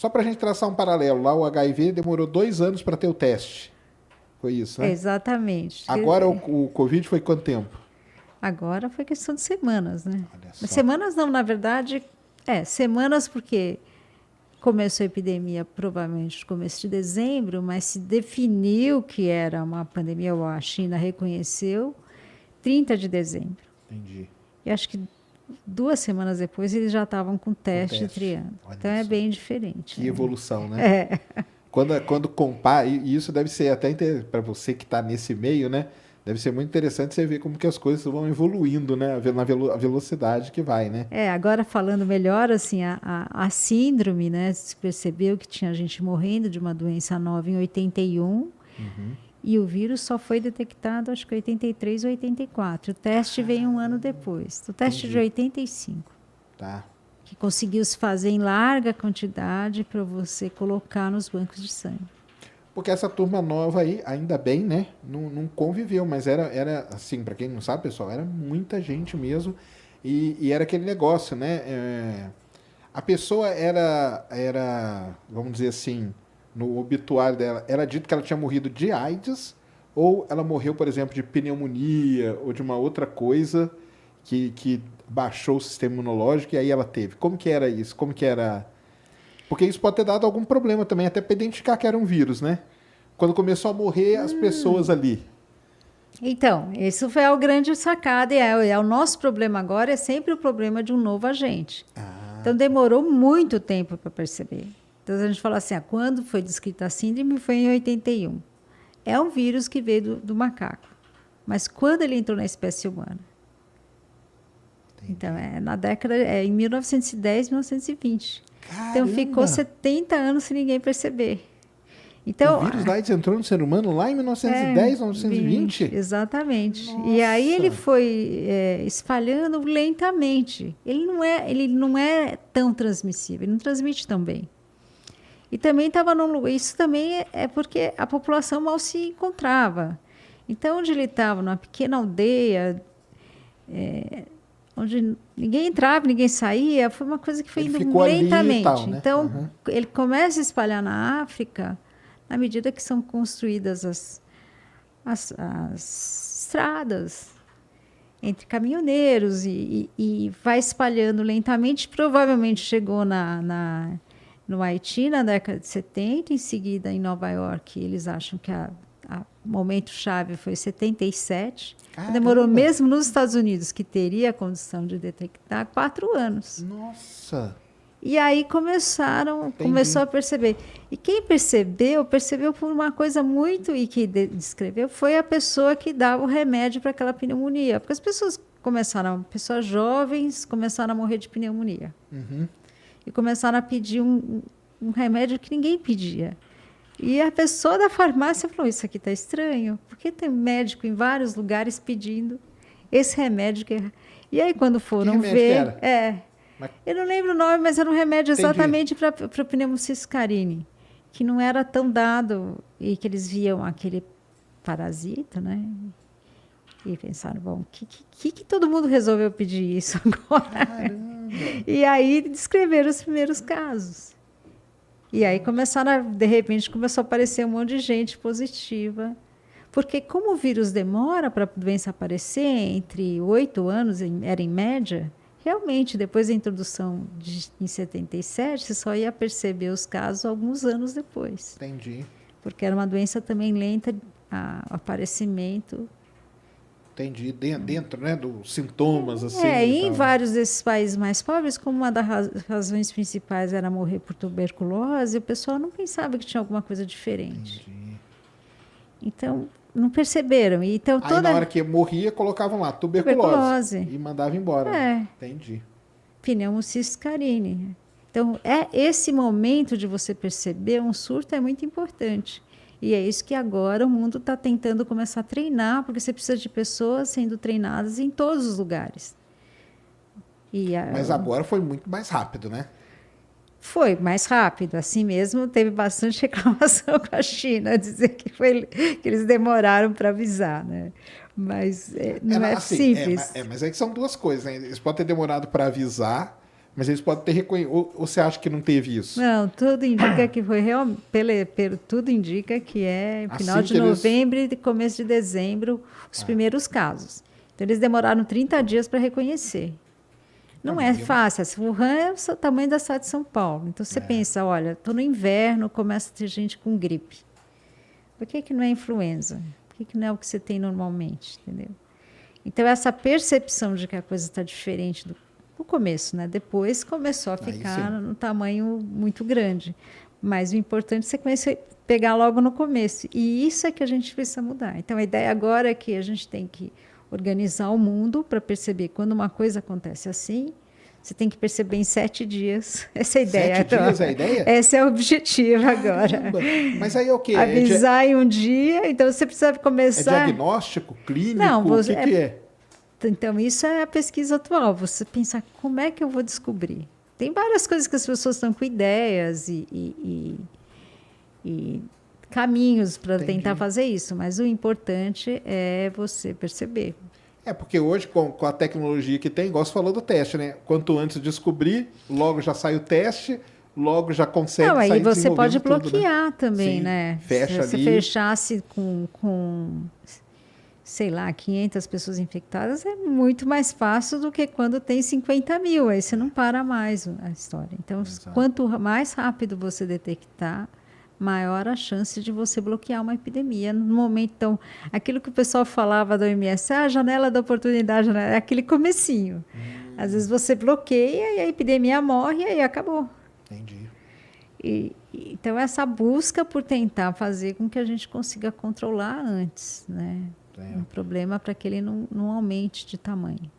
Só para a gente traçar um paralelo, lá o HIV demorou 2 anos para ter o teste. Foi isso, né? Exatamente. Agora o Covid foi quanto tempo? Agora foi questão de semanas, né? Olha Mas só. semanas não, na verdade, semanas porque começou a epidemia provavelmente no começo de dezembro, mas se definiu que era uma pandemia, ou a China reconheceu, 30 de dezembro. Entendi. E acho que 2 semanas depois eles já estavam com teste triando. Olha Então é só. bem diferente. Que evolução, né? Quando compara, e isso deve ser até para você que está nesse meio, né? Deve ser muito interessante você ver como que as coisas vão evoluindo, né? A velocidade que vai, né? Agora falando melhor, assim, a síndrome, né? Se percebeu que tinha gente morrendo de uma doença nova em 81, e o vírus só foi detectado, acho que 83 ou 84. O teste veio um ano depois. O teste de 85. Tá. Que conseguiu se fazer em larga quantidade para você colocar nos bancos de sangue. Porque essa turma nova aí, ainda bem, né? Não conviveu, mas era assim, para quem não sabe, pessoal, era muita gente mesmo. E era aquele negócio, né? A pessoa vamos dizer assim, no obituário dela, era dito que ela tinha morrido de AIDS, ou ela morreu, por exemplo, de pneumonia, ou de uma outra coisa que baixou o sistema imunológico e aí ela teve. Como que era isso? Como que era... Porque isso pode ter dado algum problema também, até para identificar que era um vírus, né? Quando começou a morrer as pessoas ali. Então, isso foi a grande sacada, e o nosso problema agora é sempre o problema de um novo agente. Então, demorou muito tempo para perceber. Então, a gente fala assim, quando foi descrita a síndrome, foi em 81. É um vírus que veio do macaco. Mas quando ele entrou na espécie humana? Entendi. Então, na década, em 1910, 1920. Caramba! Então, ficou 70 anos sem ninguém perceber. Então, o vírus da AIDS entrou no ser humano lá em 1910, 1920? Exatamente. Nossa. E aí ele foi espalhando lentamente. Ele não é tão transmissível, ele não transmite tão bem. E também estava isso também é porque a população mal se encontrava. Então, onde ele estava, numa pequena aldeia, onde ninguém entrava, ninguém saía, foi uma coisa que foi indo lentamente. Tal, né? Então, ele começa a espalhar na África à medida que são construídas as estradas entre caminhoneiros e vai espalhando lentamente. Provavelmente chegou no Haiti na década de 70, em seguida em Nova York. Eles acham que o momento-chave foi 77. Caramba. Demorou mesmo nos Estados Unidos, que teria a condição de detectar, 4 anos. Nossa! E aí começou a perceber. E quem percebeu por uma coisa muito, e que descreveu, foi a pessoa que dava o remédio para aquela pneumonia. Porque as pessoas pessoas jovens começaram a morrer de pneumonia. E começaram a pedir um remédio que ninguém pedia. E a pessoa da farmácia falou, isso aqui está estranho, porque tem médico em vários lugares pedindo esse remédio. E aí, quando foram ver... Eu não lembro o nome, mas era um remédio exatamente para o pneumociscarine, que não era tão dado, e que eles viam aquele parasita, né? E pensaram, bom, que todo mundo resolveu pedir isso agora? Caramba. E aí descreveram os primeiros casos. E aí de repente, começou a aparecer um monte de gente positiva. Porque como o vírus demora para a doença aparecer, entre 8 anos, era em média, realmente, depois da introdução em 77, você só ia perceber os casos alguns anos depois. Entendi. Porque era uma doença também lenta, aparecimento. Entendi. Dentro, né, dos sintomas, assim. Em vários desses países mais pobres, como uma das razões principais era morrer por tuberculose, o pessoal não pensava que tinha alguma coisa diferente. Entendi. Então, não perceberam. Então, aí, na hora que morria, colocavam lá tuberculose. E mandavam embora. Entendi. Pneumociscarine. Então, esse momento de você perceber um surto é muito importante. E é isso que agora o mundo está tentando começar a treinar, porque você precisa de pessoas sendo treinadas em todos os lugares. Mas agora foi muito mais rápido, né? Foi mais rápido. Assim mesmo, teve bastante reclamação com a China, dizer que eles demoraram para avisar, né? Mas não é assim, simples. Mas é que são duas coisas, né? Eles podem ter demorado para avisar, Mas eles podem ter reconhecido. Ou você acha que não teve isso? Não, tudo indica que foi realmente. Tudo indica que é final Assim de que novembro e começo de dezembro os primeiros casos. Então, eles demoraram 30 dias para reconhecer. Não é fácil. O Wuhan é o tamanho da cidade de São Paulo. Então, você pensa, olha, estou no inverno, começa a ter gente com gripe. Por que não é influenza? Por que não é o que você tem normalmente? Entendeu? Então, essa percepção de que a coisa está diferente no começo, né? Depois começou a ficar num tamanho muito grande. Mas o importante é você pegar logo no começo. E isso é que a gente precisa mudar. Então, a ideia agora é que a gente tem que organizar o mundo para perceber quando uma coisa acontece assim, você tem que perceber em 7 dias. Essa é a ideia. 7 dias é a ideia? Esse é o objetivo agora. Caramba. Mas aí é o quê? Avisar em um dia, então você precisa começar... É diagnóstico, clínico, não, o que é? Então, isso é a pesquisa atual. Você pensar, como é que eu vou descobrir? Tem várias coisas que as pessoas estão com ideias e caminhos para tentar fazer isso, mas o importante é você perceber. É, porque hoje, com a tecnologia que tem, igual você falou do teste, né? Quanto antes descobrir, logo já sai o teste, logo já consegue sair aí você pode bloquear tudo, né? Também, Sim, né? Fecha Se você fechasse com, sei lá, 500 pessoas infectadas, é muito mais fácil do que quando tem 50 mil. Aí você não para mais a história. Então, quanto mais rápido você detectar, maior a chance de você bloquear uma epidemia. No momento, então, aquilo que o pessoal falava da OMS, a janela da oportunidade, é aquele comecinho. Às vezes você bloqueia e a epidemia morre e aí acabou. Entendi. Então, essa busca por tentar fazer com que a gente consiga controlar antes, né? Um problema para que ele não aumente de tamanho.